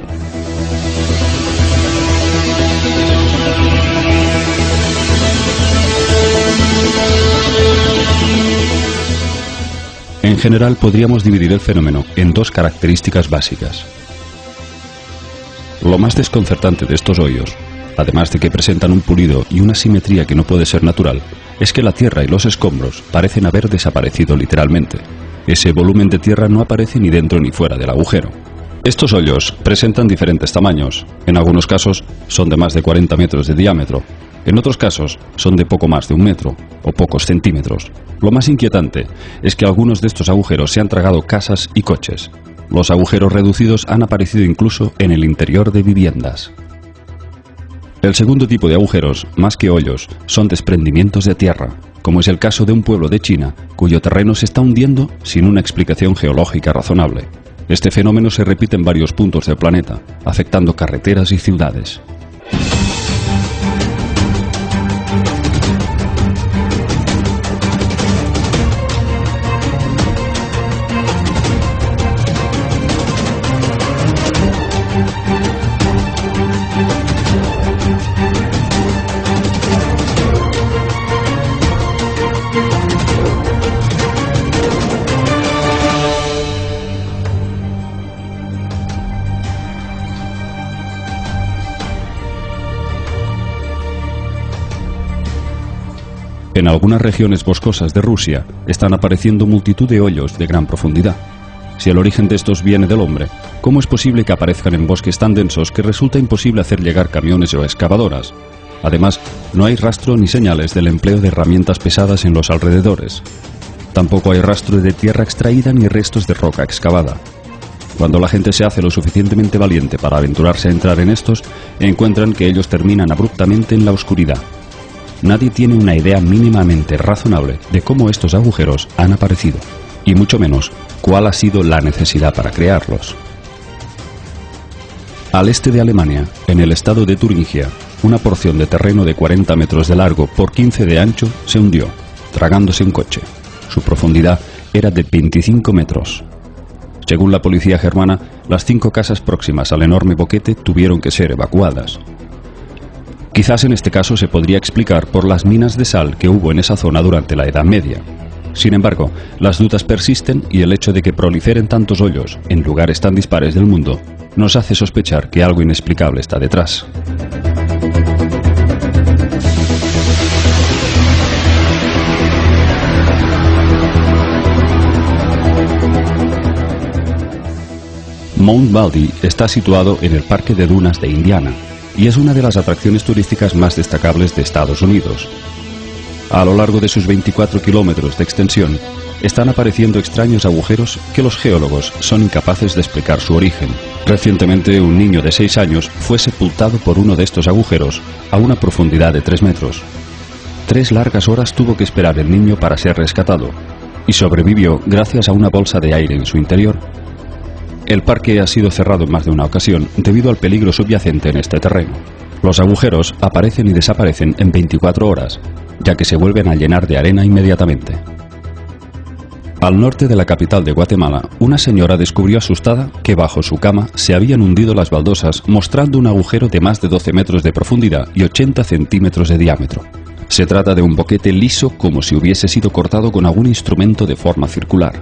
En general, podríamos dividir el fenómeno en dos características básicas. Lo más desconcertante de estos hoyos, además de que presentan un pulido y una simetría que no puede ser natural, es que la tierra y los escombros parecen haber desaparecido literalmente. Ese volumen de tierra no aparece ni dentro ni fuera del agujero. Estos hoyos presentan diferentes tamaños. En algunos casos son de más de 40 metros de diámetro. En otros casos son de poco más de 1 metro o pocos centímetros. Lo más inquietante es que algunos de estos agujeros se han tragado casas y coches. Los agujeros reducidos han aparecido incluso en el interior de viviendas. El segundo tipo de agujeros, más que hoyos, son desprendimientos de tierra, como es el caso de un pueblo de China, cuyo terreno se está hundiendo sin una explicación geológica razonable. Este fenómeno se repite en varios puntos del planeta, afectando carreteras y ciudades. en algunas regiones boscosas de Rusia están apareciendo multitud de hoyos de gran profundidad. Si el origen de estos viene del hombre, ¿cómo es posible que aparezcan en bosques tan densos que resulta imposible hacer llegar camiones o excavadoras? Además, no hay rastro ni señales del empleo de herramientas pesadas en los alrededores. Tampoco hay rastro de tierra extraída ni restos de roca excavada. Cuando la gente se hace lo suficientemente valiente para aventurarse a entrar en estos, encuentran que ellos terminan abruptamente en la oscuridad. Nadie tiene una idea mínimamente razonable de cómo estos agujeros han aparecido, y mucho menos cuál ha sido la necesidad para crearlos. Al este de Alemania, en el estado de Turingia, una porción de terreno de 40 metros de largo por 15 de ancho se hundió, tragándose un coche. Su profundidad era de 25 metros. Según la policía germana, las 5 casas próximas al enorme boquete tuvieron que ser evacuadas. Quizás en este caso se podría explicar por las minas de sal que hubo en esa zona durante la Edad Media. Sin embargo, las dudas persisten y el hecho de que proliferen tantos hoyos en lugares tan dispares del mundo nos hace sospechar que algo inexplicable está detrás. Mount Baldy está situado en el Parque de Dunas de Indiana y es una de las atracciones turísticas más destacables de Estados Unidos. A lo largo de sus 24 kilómetros de extensión, están apareciendo extraños agujeros que los geólogos son incapaces de explicar su origen. Recientemente, un niño de 6 años fue sepultado por uno de estos agujeros a una profundidad de 3 metros. 3 largas horas tuvo que esperar el niño para ser rescatado, y sobrevivió gracias a una bolsa de aire en su interior. El parque ha sido cerrado en más de una ocasión debido al peligro subyacente en este terreno. Los agujeros aparecen y desaparecen en 24 horas, ya que se vuelven a llenar de arena inmediatamente. Al norte de la capital de Guatemala, una señora descubrió asustada que bajo su cama se habían hundido las baldosas, mostrando un agujero de más de 12 metros de profundidad y 80 centímetros de diámetro. Se trata de un boquete liso como si hubiese sido cortado con algún instrumento de forma circular.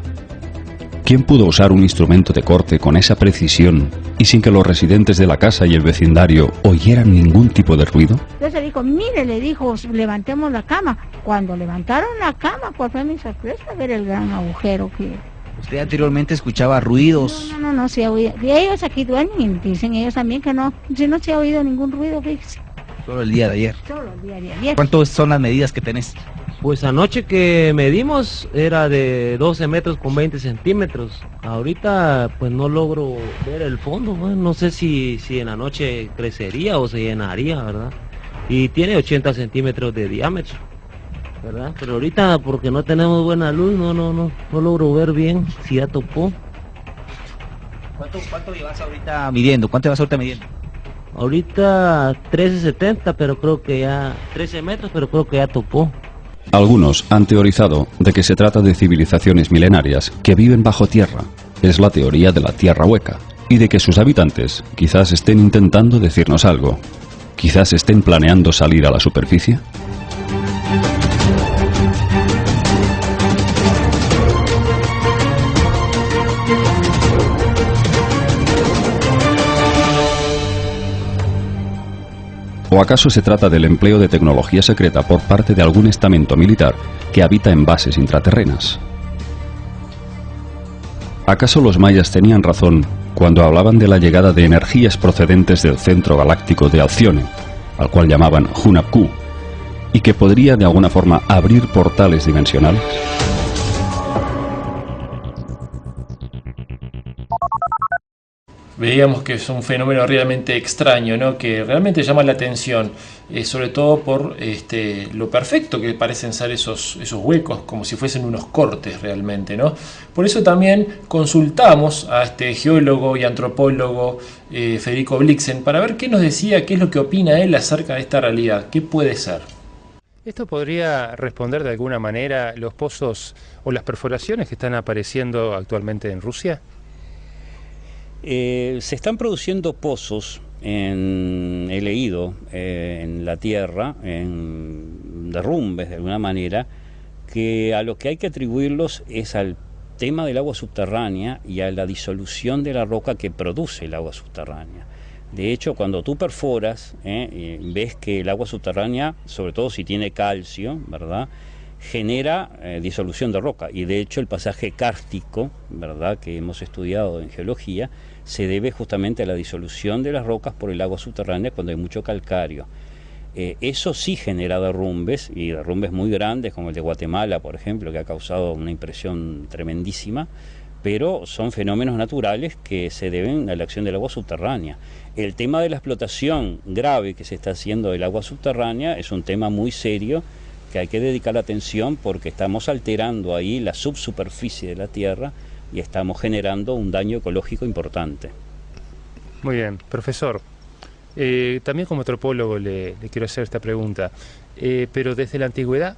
¿Quién pudo usar un instrumento de corte con esa precisión y sin que los residentes de la casa y el vecindario oyeran ningún tipo de ruido?
Entonces dijo, mire, le dijo, levantemos la cama. Cuando levantaron la cama, pues fue mi sorpresa ver el gran agujero que...
¿Usted anteriormente escuchaba ruidos?
No se ha oído. Y ellos aquí duermen y dicen ellos también que no, si no se ha oído ningún ruido, fíjese.
Solo el día de ayer.
Solo el día de ayer.
¿Cuántas son las medidas que tenés?
Pues anoche que medimos era de 12 metros con 20 centímetros. Ahorita pues no logro ver el fondo, pues. No sé si en la noche crecería o se llenaría, ¿verdad? Y tiene 80 centímetros de diámetro, ¿verdad? Pero ahorita porque no tenemos buena luz, no logro ver bien si ya topó.
¿Cuánto llevas ahorita midiendo? ¿Cuánto llevas ahorita midiendo?
Ahorita 13,70, pero creo que ya 13 metros, pero creo que ya topó.
Algunos han teorizado de que se trata de civilizaciones milenarias que viven bajo tierra. Es la teoría de la tierra hueca, y de que sus habitantes quizás estén intentando decirnos algo. Quizás estén planeando salir a la superficie. ¿O acaso se trata del empleo de tecnología secreta por parte de algún estamento militar que habita en bases intraterrenas? ¿Acaso los mayas tenían razón cuando hablaban de la llegada de energías procedentes del centro galáctico de Alcyone, al cual llamaban Hunapku, y que podría de alguna forma abrir portales dimensionales?
Veíamos que es un fenómeno realmente extraño, ¿no? Que realmente llama la atención, sobre todo por lo perfecto que parecen ser esos huecos, como si fuesen unos cortes realmente, ¿no? Por eso también consultamos a este geólogo y antropólogo Federico Blixen para ver qué nos decía, qué es lo que opina él acerca de esta realidad, qué puede ser.
¿Esto podría responder de alguna manera los pozos o las perforaciones que están apareciendo actualmente en Rusia?
Se están produciendo pozos, he leído, en la Tierra, en derrumbes de alguna manera, que a lo que hay que atribuirlos es al tema del agua subterránea y a la disolución de la roca que produce el agua subterránea. De hecho, cuando tú perforas, ves que el agua subterránea, sobre todo si tiene calcio, ¿verdad?, genera disolución de roca, y de hecho el pasaje kárstico, ¿verdad?, que hemos estudiado en geología, se debe justamente a la disolución de las rocas por el agua subterránea cuando hay mucho calcario. Eso sí genera derrumbes, y derrumbes muy grandes, como el de Guatemala, por ejemplo, que ha causado una impresión tremendísima, pero son fenómenos naturales que se deben a la acción del agua subterránea. El tema de la explotación grave que se está haciendo del agua subterránea es un tema muy serio que hay que dedicar atención, porque estamos alterando ahí la subsuperficie de la Tierra y estamos generando un daño ecológico importante.
Muy bien, profesor. También como antropólogo le quiero hacer esta pregunta, pero desde la antigüedad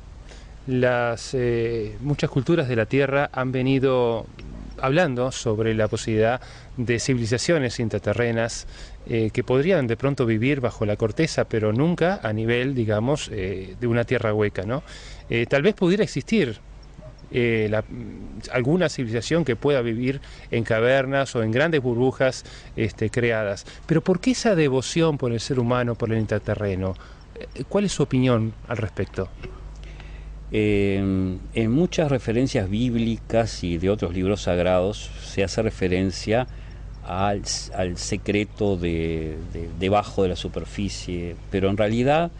muchas culturas de la Tierra han venido hablando sobre la posibilidad de civilizaciones intraterrenas que podrían de pronto vivir bajo la corteza, pero nunca a nivel, digamos, de una tierra hueca, ¿no? Tal vez pudiera existir alguna civilización que pueda vivir en cavernas o en grandes burbujas creadas. Pero ¿por qué esa devoción por el ser humano, por el intraterreno? ¿Cuál es su opinión al respecto?
En muchas referencias bíblicas y de otros libros sagrados se hace referencia al secreto debajo de la superficie, pero en realidad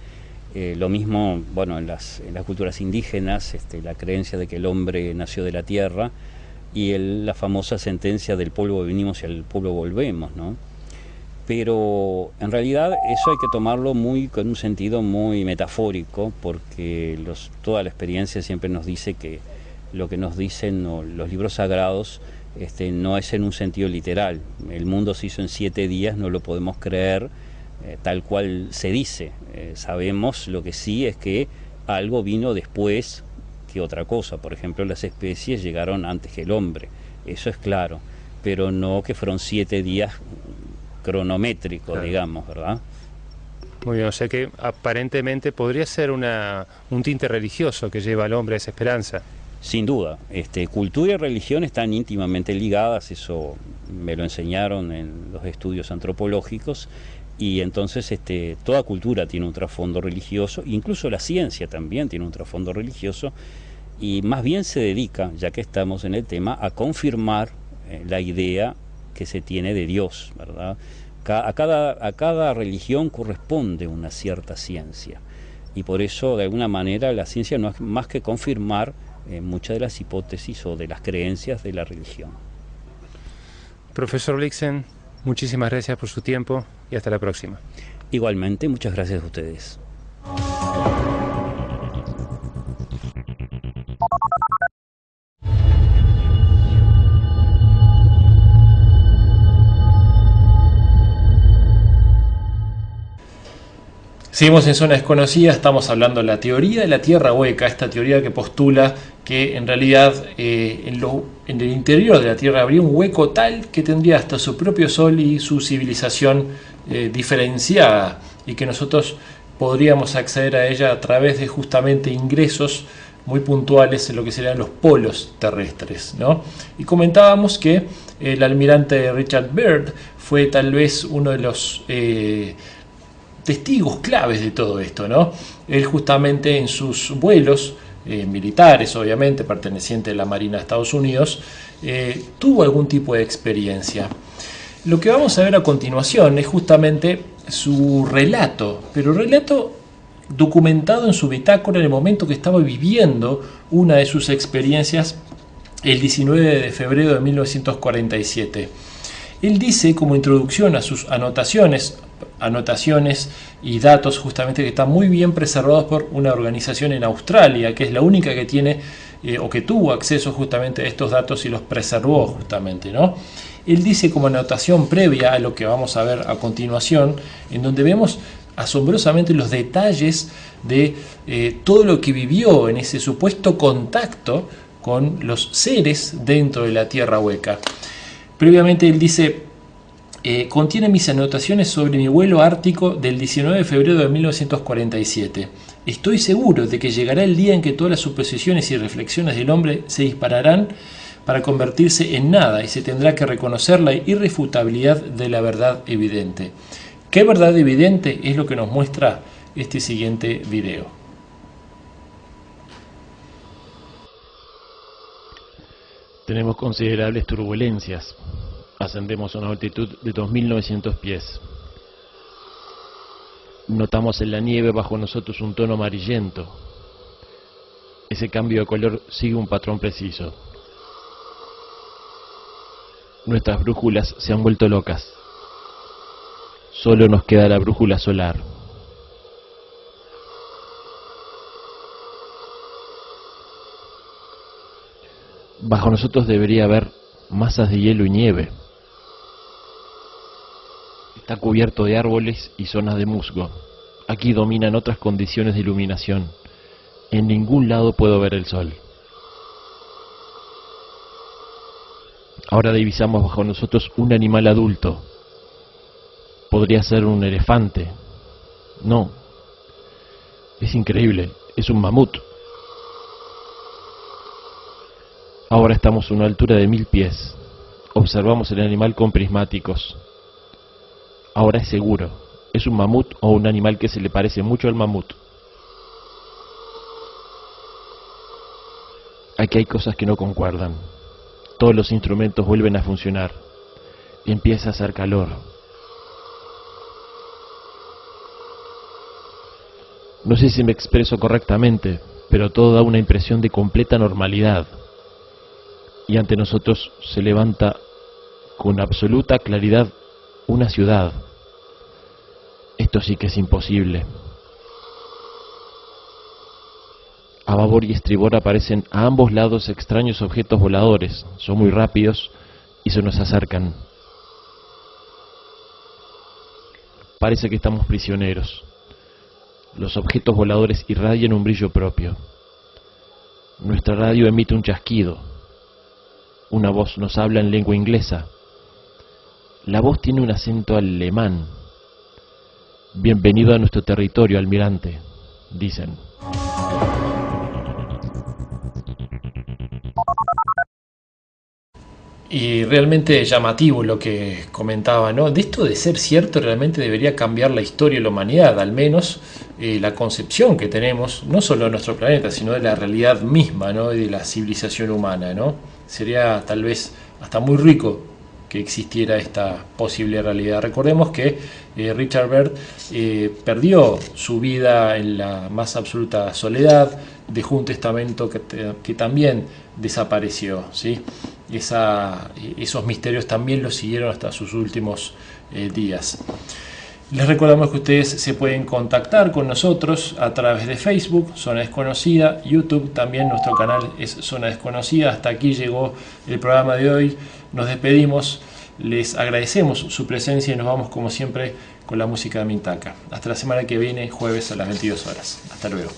lo mismo, bueno, en las culturas indígenas, la creencia de que el hombre nació de la tierra, y la famosa sentencia del polvo venimos y al polvo volvemos, ¿no? Pero en realidad eso hay que tomarlo con un sentido muy metafórico, porque toda la experiencia siempre nos dice que lo que nos dicen los libros sagrados no es en un sentido literal. El mundo se hizo en 7 días, no lo podemos creer tal cual se dice. Sabemos lo que sí es que algo vino después que otra cosa. Por ejemplo, las especies llegaron antes que el hombre, eso es claro, pero no que fueron 7 días cronométricos, claro, digamos, ¿verdad?
Muy bien, o sea que aparentemente podría ser un tinte religioso que lleva al hombre a esa esperanza.
Sin duda, cultura y religión están íntimamente ligadas, eso me lo enseñaron en los estudios antropológicos, y entonces toda cultura tiene un trasfondo religioso, incluso la ciencia también tiene un trasfondo religioso, y más bien se dedica, ya que estamos en el tema, a confirmar la idea que se tiene de Dios, ¿verdad? A cada religión corresponde una cierta ciencia, y por eso de alguna manera la ciencia no es más que confirmar muchas de las hipótesis o de las creencias de la religión.
Profesor Blixen, muchísimas gracias por su tiempo y hasta la próxima.
Igualmente, muchas gracias a ustedes.
Seguimos en Zona Desconocida, estamos hablando de la teoría de la Tierra hueca, esta teoría que postula que en realidad en el interior de la Tierra habría un hueco tal que tendría hasta su propio Sol y su civilización diferenciada, y que nosotros podríamos acceder a ella a través de justamente ingresos muy puntuales en lo que serían los polos terrestres, ¿no? Y comentábamos que el almirante Richard Byrd fue tal vez uno de los testigos claves de todo esto, ¿no? Él justamente en sus vuelos militares, obviamente, perteneciente a la Marina de Estados Unidos, tuvo algún tipo de experiencia. Lo que vamos a ver a continuación es justamente su relato, pero relato documentado en su bitácora en el momento que estaba viviendo una de sus experiencias el 19 de febrero de 1947. Él dice como introducción a sus anotaciones y datos justamente que están muy bien preservados por una organización en Australia, que es la única que tiene o que tuvo acceso justamente a estos datos y los preservó justamente, ¿no? Él dice como anotación previa a lo que vamos a ver a continuación, en donde vemos asombrosamente los detalles de todo lo que vivió en ese supuesto contacto con los seres dentro de la Tierra hueca. Previamente él dice: contiene mis anotaciones sobre mi vuelo ártico del 19 de febrero de 1947. Estoy seguro de que llegará el día en que todas las suposiciones y reflexiones del hombre se dispararán para convertirse en nada, y se tendrá que reconocer la irrefutabilidad de la verdad evidente. ¿Qué verdad evidente? Es lo que nos muestra este siguiente video.
Tenemos considerables turbulencias. Ascendemos a una altitud de 2.900 pies. Notamos en la nieve bajo nosotros un tono amarillento. Ese cambio de color sigue un patrón preciso. Nuestras brújulas se han vuelto locas. Solo nos queda la brújula solar. Bajo nosotros debería haber masas de hielo y nieve. Está cubierto de árboles y zonas de musgo. Aquí dominan otras condiciones de iluminación. En ningún lado puedo ver el sol. Ahora divisamos bajo nosotros un animal adulto. Podría ser un elefante. No. Es increíble. Es un mamut. Ahora estamos a una altura de 1000 pies. Observamos el animal con prismáticos. Ahora es seguro. Es un mamut o un animal que se le parece mucho al mamut. Aquí hay cosas que no concuerdan. Todos los instrumentos vuelven a funcionar. Empieza a hacer calor. No sé si me expreso correctamente, pero todo da una impresión de completa normalidad. Y ante nosotros se levanta con absoluta claridad una ciudad. Esto sí que es imposible. A babor y estribor aparecen a ambos lados extraños objetos voladores. Son muy rápidos y se nos acercan. Parece que estamos prisioneros. Los objetos voladores irradian un brillo propio. Nuestra radio emite un chasquido. Una voz nos habla en lengua inglesa. La voz tiene un acento alemán. Bienvenido a nuestro territorio, almirante, dicen.
Y realmente llamativo lo que comentaba, ¿no? De esto de ser cierto realmente debería cambiar la historia de la humanidad, al menos la concepción que tenemos, no solo de nuestro planeta, sino de la realidad misma, ¿no? Y de la civilización humana, ¿no? Sería tal vez hasta muy rico que existiera esta posible realidad. Recordemos que Richard Byrd perdió su vida en la más absoluta soledad, dejó un testamento que también desapareció, ¿sí? Esos misterios también los siguieron hasta sus últimos días. Les recordamos que ustedes se pueden contactar con nosotros a través de Facebook, Zona Desconocida, YouTube, también nuestro canal es Zona Desconocida. Hasta aquí llegó el programa de hoy. Nos despedimos, les agradecemos su presencia y nos vamos como siempre con la música de Mintaka. Hasta la semana que viene, jueves a las 22 horas. Hasta luego.